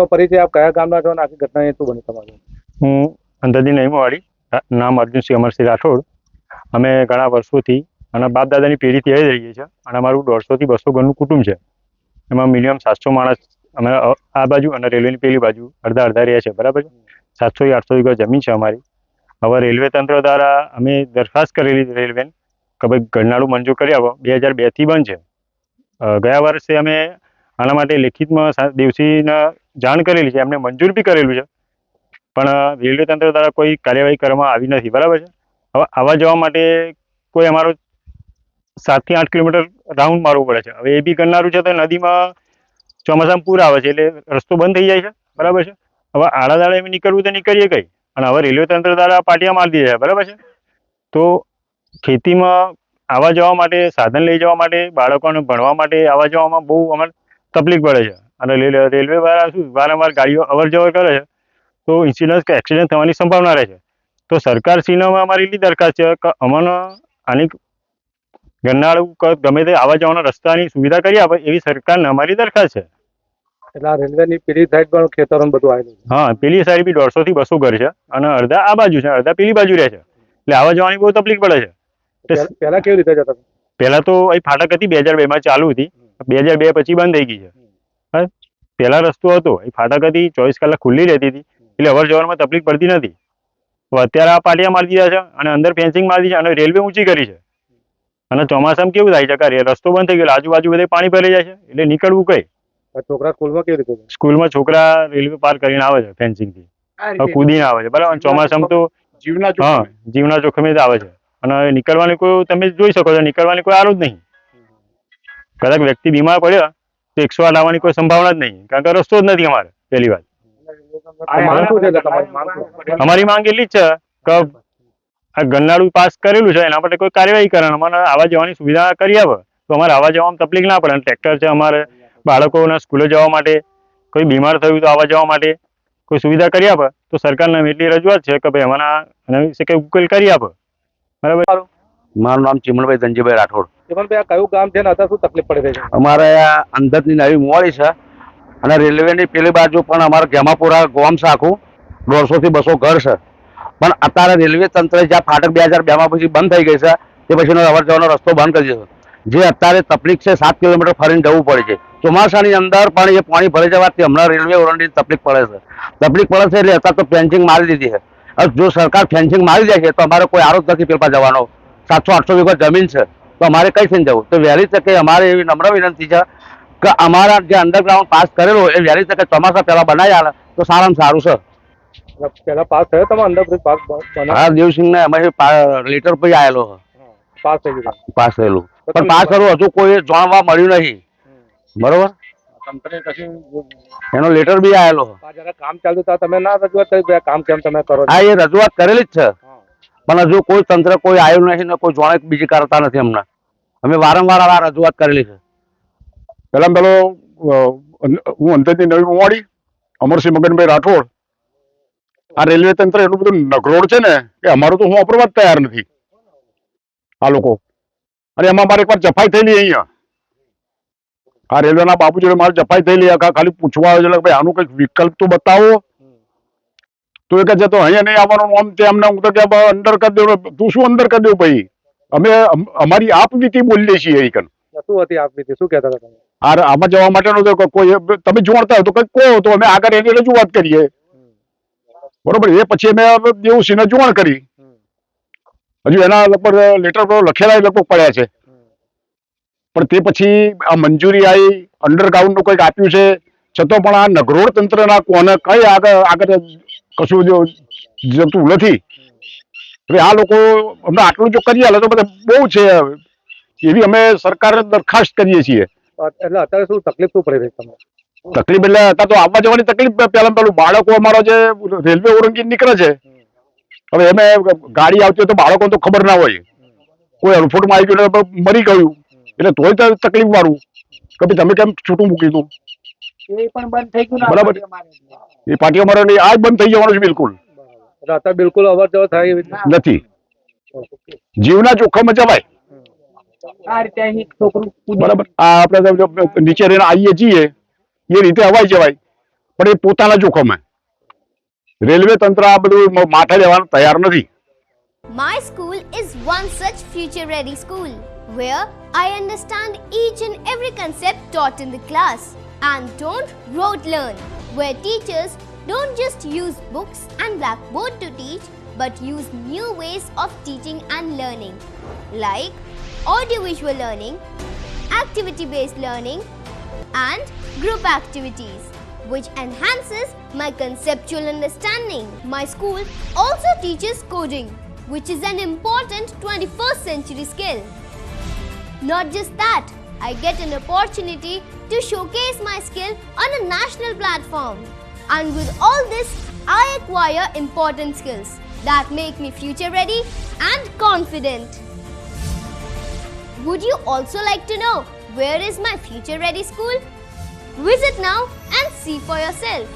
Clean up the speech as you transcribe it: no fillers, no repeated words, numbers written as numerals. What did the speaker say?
પરિચય આપ કયા ગામના છો અને આખી ઘટના શું બની તમારી? હું અંધાજી નઈમવાડી, નામ અર્જુનસિંહ અમરસિંહ રાઠોડ. અમે ઘણા વર્ષોથી અને બાપ દાદાની પેઢીથી આવી રહીએ છીએ અને અમારું 150 થી 200 ઘરનું કુટુંબ છે. એમાં મિનિમમ 700 માણસ અમે આ બાજુ અને રેલવેની પેલી બાજુ અડધા અડધા રહ્યા છે, બરાબર છે. 700 થી 800 વીઘા જમીન છે અમારી. હવે રેલવે તંત્ર દ્વારા અમે દરખાસ્ત કરેલી રેલવેને કે ભાઈ ઘરનાળું મંજૂર કરી આપો. 2002 થી બંધ છે. ગયા વર્ષે અમે આના માટે લેખિતમાં દેવસીને જાણ કરેલી છે, એમને મંજૂર બી કરેલું છે, પણ રેલવે તંત્ર દ્વારા કોઈ કાર્યવાહી કરવામાં આવી નથી, બરાબર છે. હવે આવવા જવા માટે કોઈ અમારો 7 થી 8 કિલોમીટર રાઉન્ડ મારવું પડે છે. હવે એ બી કરનારું છે તો નદીમાં ચોમાસામાં પૂર આવે છે એટલે રસ્તો બંધ થઈ જાય છે, બરાબર છે. હવે આડા દાડે અમે નીકળવું તો નીકળીએ કઈ, અને હવે રેલવે તંત્ર દ્વારા પાટિયા મારી દીધા છે, બરાબર છે. તો ખેતીમાં આવવા જવા માટે, સાધન લઈ જવા માટે, બાળકોને ભણવા માટે આવવા જવામાં બહુ અમારે તકલીફ પડે છે. અને રેલવે દ્વારા શું વારંવાર ગાડીઓ અવર જવર કરે છે તો ઇન્સિડન્સ કે એક્સિડન્ટ થવાની સંભાવના રહે છે. તો સરકારશ્રીને અમારી એટલી દરખાસ્ત છે કે અમને આની ગરનાળું ગમે તે આવવા જવાના રસ્તાની સુવિધા કરી આપે એવી સરકારને અમારી દરખાસ્ત છે. એટલે આ રેલવેની પેલી સાઈડ પણ ખેતરો બધું આવેલું છે? હા, પેલી સાઈડ બી 150 થી 200 ઘર છે અને અડધા આ બાજુ છે, અડધા પેલી બાજુ રહે છે, એટલે આવવા જવાની બહુ તકલીફ પડે છે. પહેલા કેવી રીતે જતા? પહેલા તો અહીં ફાટક હતી, 2002 માં ચાલુ હતી, 2002 પછી બંધ થઈ ગઈ છે. પહેલા રસ્તો હતો, એ ફાટક હતી, 24 કલાક ખુલ્લી રહેતી હતી, એટલે અવર જવરમાં તકલીફ પડતી નથી. તો અત્યારે આ પાટિયા મારી દીધા છે અને અંદર ફેન્સિંગ મારી દીધી છે અને રેલવે ઊંચી કરી છે. અને ચોમાસામાં કેવું થાય છે કે રસ્તો બંધ થઈ ગયો, આજુબાજુ બધે પાણી ભરાઈ જાય છે, એટલે નીકળવું કઈ. છોકરા સ્કૂલમાં કેવી રીતે? સ્કૂલમાં છોકરા રેલવે પાર કરીને આવે છે, ફેન્સિંગ થી કૂદીને આવે છે, બરાબર. ચોમાસામાં તો જીવના જોખમે જ આવે છે અને નીકળવાની કોઈ, તમે જોઈ શકો છો, નીકળવાની કોઈ આરો જ નહીં. કદાચ વ્યક્તિ બીમાર પડ્યો તો 108 આવવાની કોઈ સંભાવના જ નહીં, કારણ કે રસ્તો જ નથી અમારે. પહેલી વાત અમારી માંગ એટલી જ છે કે આ ગરનાળું પાસ કરેલું છે એના માટે કોઈ કાર્યવાહી કરે, અમારે આવવા જવાની સુવિધા કરી આપે તો અમારે આવવા જવામાં તકલીફ ના પડે. ટ્રેક્ટર છે અમારે, બાળકોને સ્કૂલે જવા માટે, કોઈ બીમાર થયું તો આવવા જવા માટે કોઈ સુવિધા કરી આપે તો સરકારને એટલી રજૂઆત છે કે ભાઈ અમારા વિશે કઈ ઉકેલ કરી આપે, બરાબર. મારું નામ ચીમણભાઈ ધનજીભાઈ રાઠોડ. ચીમણભાઈ, આ કયું ગામ છે ને અત્યારે શું તકલીફ પડી રહી છે? અમારે આ અંધજની નવી મોવાડી છે અને રેલવેની પેલી બાજુ પણ અમારે ગેમાપુરા ગોમ છે, આખું 150 થી 200 ઘર છે. પણ અત્યારે રેલવે તંત્રે જ્યાં ફાટક 2002 માં પછી બંધ થઈ ગઈ છે તે પછીનો અવર જવાનો રસ્તો બંધ કરી દીધો, જે અત્યારે તકલીફ છે. 7 કિલોમીટર ફરીને જવું પડે છે. ચોમાસાની અંદર પણ એ પાણી ભરી જવાથી હમણાં રેલવે ઓરંડી તકલીફ પડે છે. એટલે અત્યારે તો ફેન્સિંગ મારી દીધી છે. જો સરકાર ફેન્સિંગ મારી દે છે તો અમારે કોઈ આરોપ નથી પેપા જવાનો. 700-800 વીઘા જમીન છે તો અમારે કઈ થઈને જવું? તો વહેલી તકે અમારે એવી નમ્ર વિનંતી છે કે અમારા જે અંડરગ્રાઉન્ડ પાસ કરેલો એ વહેલી તકે ચોમાસા પહેલા બનાવી આવે તો સારામાં સારું છે. પહેલા પાસ થયો તમે અંડરબ્રિજ પાસ? હા, દેવસિંહ ને અમે લેટર પછી આવેલો પાસ થઈ ગયું, પાસ થયેલું, પણ પાસ થયું હજુ કોઈ જાણવા મળ્યું નહીં, બરોબર. એનો લેટર બી આવેલો. જયારે કામ ચાલતું હતા તમે ના રજૂઆત કરી કામ કેમ તમે કરો? હા, એ રજૂઆત કરેલી જ છે, પણ હજુ કોઈ તંત્ર કોઈ આવ્યું નથી ને કોઈ જાણે બીજી કરતા નથી. અમને અમે વારંવાર આ રજૂઆત કરેલી છે. પેલો હું અંધાજી નવી મોવાડી, અમરસિંહ મગનભાઈ રાઠોડ. આ રેલવે તંત્ર એટલું બધું નગરોડ છે ને કે અમારું તો હું વાપરવા જ તૈયાર નથી આ લોકો. અને એમાં મારે એકવાર જફાઈ થયેલી અહીંયા આ રેલવેના બાબુ જોડે મારે જફાઈ થયેલી. ખાલી પૂછવા આવે છે ભાઈ આનું કંઈક વિકલ્પ તો બતાવો. તો એ કહે છે તો અહીંયા નહીં આવવાનું, આમ તે અમને. હું તો કે અંદર કરી દઉં. તું શું અંદર કરી દઉં ભાઈ? અમે અમારી આપવીતી બોલીએ છીએ. શું હતી આપવીતી? શું કહેતા હતા તમે? આમાં જવા માટેનો તો કોઈ તમે જોડતા હોય તો કંઈક કહો તો અમે આગળ એની રજૂઆત કરીએ, બરોબર. એ પછી અમે દેવસિંહને જોણ કરી. હજુ એના લગભગ લેટર લખેલા લગભગ પડ્યા છે, પણ તે પછી આ મંજૂરી આવી, અંડરગ્રાઉન્ડનું કંઈક આપ્યું છે, છતાં પણ આ નગરોડ તંત્રના કોને કઈ આગળ કશું જતું નથી. એટલે આ લોકો અમને આટલું જો કરી આલે તો બધા બહુ છે એવી અમે સરકારને દરખાસ્ત કરીએ છીએ. એટલે અત્યારે શું તકલીફ શું પડી રહી તમને? તકલીફ એટલે અત્યારે તો આવવા જવાની તકલીફ. પેલું બાળકો અમારો જે રેલવે ઓરંગી નીકળે છે, હવે એમે ગાડી આવતી હોય તો બાળકો તો ખબર ના હોય, કોઈ અડફોટમાં આવી ગયું મરી ગયું એટલે તોય તકલીફ વાળું કે ભાઈ તમે કેમ છૂટું મૂકી દઉં. એ પણ બંધ થઈ ગયું, બરાબર. એ પાટિયા મારવાની આ બંધ થઈ જવાનું છે બિલકુલ. અત્યારે બિલકુલ અવર જવર થાય નથી. જીવના જોખમ જવાય, બરાબર. આ આપણે નીચે રહીને આવીએ છીએ એ રીતે હવાઈ જવાય, પણ એ પોતાના જોખમે. રેલવે તંત્ર આ બધું માથે લેવાનું તૈયાર નથી. My school is one such future-ready school where I understand each and every concept taught in the class and don't rote learn, where teachers don't just use books and blackboard to teach but use new ways of teaching and learning like audiovisual learning, activity-based learning and group activities which enhances my conceptual understanding. My school also teaches coding, which is an important 21st century skill. Not just that, I get an opportunity to showcase my skill on a national platform. And with all this, I acquire important skills that make me future ready and confident. Would you also like to know where is my future ready school? Visit now and see for yourself.